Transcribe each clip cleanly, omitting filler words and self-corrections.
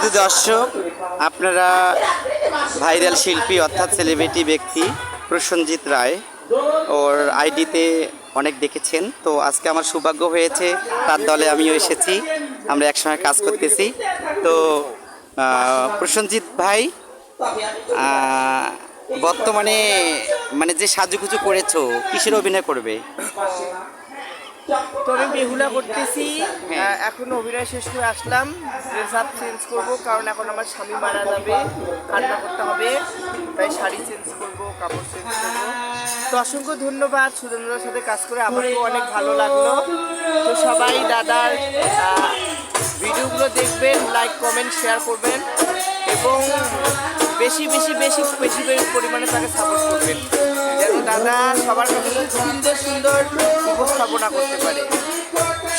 শুধু দর্শক, আপনারা ভাইরাল শিল্পী অর্থাৎ সেলিব্রিটি ব্যক্তি প্রসেনজিৎ রায় ওর আইডিতে অনেক দেখেছেন। তো আজকে আমার সৌভাগ্য হয়েছে, তার দলে আমিও এসেছি, আমরা একসঙ্গে কাজ করতেছি। তো প্রসেনজিৎ ভাই বর্তমানে মানে যে সাজুগুজু করেছো, কিসের অভিনয় করবে? তো আমি বেহুলা করতেছি, এখন অভিনয় শেষ করে আসলাম। ড্রেস আপ চেঞ্জ করবো, কারণ এখন আমার স্বামী মারা যাবে, কান্না করতে হবে, তাই শাড়ি চেঞ্জ করবো, কাপড় চেঞ্জ করবো। তো অসংখ্য ধন্যবাদ, সুরেন্দ্রর সাথে কাজ করে আমাকেও অনেক ভালো লাগলো। তো সবাই দাদার ভিডিওগুলো দেখবেন, লাইক কমেন্ট শেয়ার করবেন এবং বেশি বেশি বেশি বেশি পরিমাণে তাকে সাপোর্ট করবেন, যেন দাদা সবার কাছে সুন্দর সুন্দর উপস্থাপনা করতে পারে।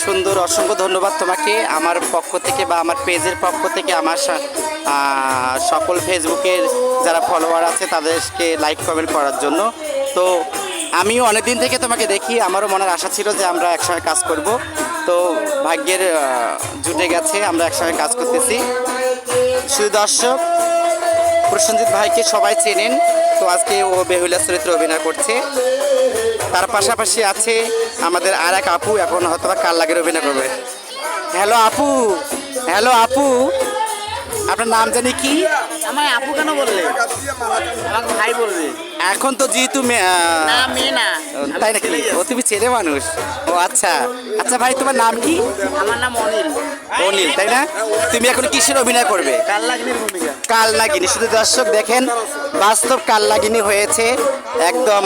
সুন্দর, অসংখ্য ধন্যবাদ তোমাকে আমার পক্ষ থেকে বা আমার পেজের পক্ষ থেকে, আমার সকল ফেসবুকের যারা ফলোয়ার আছে তাদেরকে লাইক কমেন্ট করার জন্য। তো আমিও অনেক দিন থেকে তোমাকে দেখি, আমারও মনের আশা ছিল যে আমরা একসঙ্গে কাজ করব। তো ভাগ্যের জুটে গেছে, আমরা একসঙ্গে কাজ করতেছি। শুধু দর্শক, প্রসেনজিৎ ভাইকে সবাই চেনেন। তো আজকে ও বেহুলা চরিত্রে অভিনয় করছে। তার পাশাপাশি আছে আমাদের আর এক আপু, এখন হয়তো বা কাল লাগের অভিনয় করবে। হ্যালো আপু, হ্যালো আপু, আপনার নাম জানি কি? আমার আপু কেন বললে? আমাকে ভাই বলবে। এখন তো যেহেতু মেয়ে না, তাই নাকি? ও তুমি ছেলে মানুষ। ও আচ্ছা আচ্ছা ভাই, তোমার নাম কি? আমার নাম অনিল। অনিল, তাই না? তুমি এখন কিসের অভিনয় করবে? কালনাগিনীর ভূমিকা। কালনাগিনী। শুধু দর্শক দেখেন, বাস্তব কালনাগিনী হয়েছে, একদম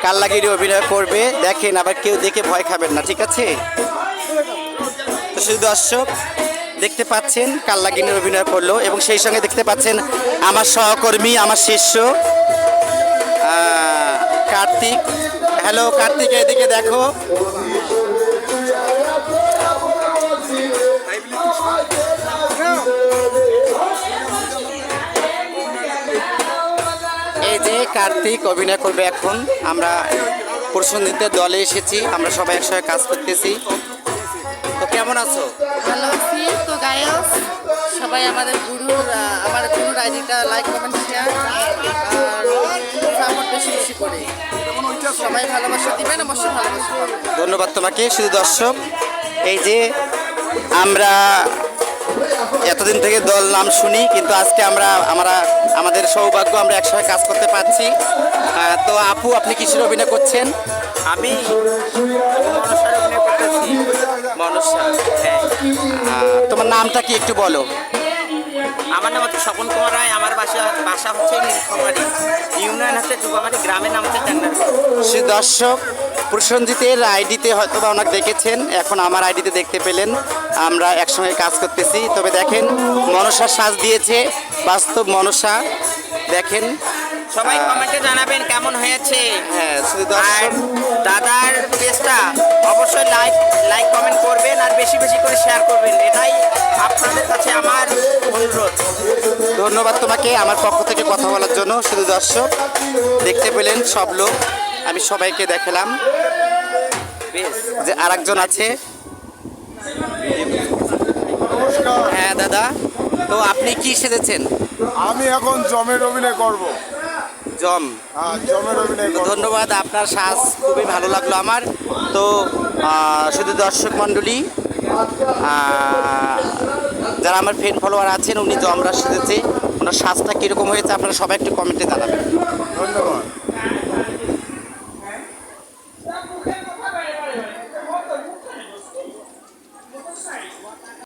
কালনাগিনী অভিনয় করবে। দেখেন, আবার কেউ দেখে ভয় খাবেন না, ঠিক আছে? তো শুধু দর্শক দেখতে পাচ্ছেন কালনাগিনীর অভিনয় করলো, এবং সেই সঙ্গে দেখতে পাচ্ছেন আমার সহকর্মী, আমার শিষ্য কার্তিক। হ্যালো কার্তিক, এদিকে দেখো। এই যে কার্তিক অভিনয় করবে এখন। আমরা প্রসেনজিতের দলে এসেছি, আমরা সবাই একসঙ্গে কাজ করতেছি। তো কেমন আছো? ভালো আছি। তো গায়ক সবাই আমার গুরুর আইডিটা লাইক কমেন্ট শেয়ার আর সাপোর্ট বেশি বেশি করে সবাই ভালোবাসা দিবেন, অবশ্যই ভালোবাসা পাবেন। ধন্যবাদ তোমাকে। শুধু দর্শক, এই যে আমরা এতদিন থেকে দল নাম শুনি, কিন্তু আজকে আমাদের সৌভাগ্য, আমরা একসঙ্গে কাজ করতে পারছি। তো আপু, আপনি কিসের অভিনয় করছেন? আমি মনসার অভিনয় করতেছি। মনসা, হ্যাঁ। তোমার নামটা কি একটু বলো? আমার নাম হচ্ছে স্বপন কুমার রায়, আমার বাসা হচ্ছে নীলফামারী, ইউনিয়ন হচ্ছে যুগামারি, গ্রামের নাম হচ্ছে টেন্ডার। সে দর্শক, প্রসেনজিতের আইডিতে হয়তো বা অনেক দেখেছেন, এখন আমার আইডিতে দেখতে পেলেন। আমরা একসঙ্গে কাজ করতেছি। তবে দেখেন, মনসার সাজ দিয়েছে, বাস্তব মনসা। দেখেন, সবাই কমেন্টে জানাবেন কেমন হয়েছে। হ্যাঁ শুধু আর দর্শক, দাদার পেজটা অবশ্যই লাইক কমেন্ট করবেন আর বেশি বেশি করে শেয়ার করবেন, এটাই আপনাদের কাছে আমার অনুরোধ। ধন্যবাদ তোমাকে আমার পক্ষ থেকে কথা বলার জন্য। শুধু দর্শক, দেখতে পেলেন সব লোক, আমি সবাইকে দেখালাম। যে আরেকজন আছে। হ্যাঁ দাদা, তো আপনি কি সেজেছেন? আমি এখন জমের অভিনয় করব। জম। জমের অভিনয় করব। ধন্যবাদ, আপনার সাজ খুবই ভালো লাগলো আমার। তো শুধু দর্শক মণ্ডলী, যারা আমার ফ্রেন্ড ফলোয়ার আছেন, উনি জমরা সেজেছে, ওনার সাজটা কীরকম হয়েছে আপনারা সবাই একটু কমেন্টে জানাবেন। ধন্যবাদ।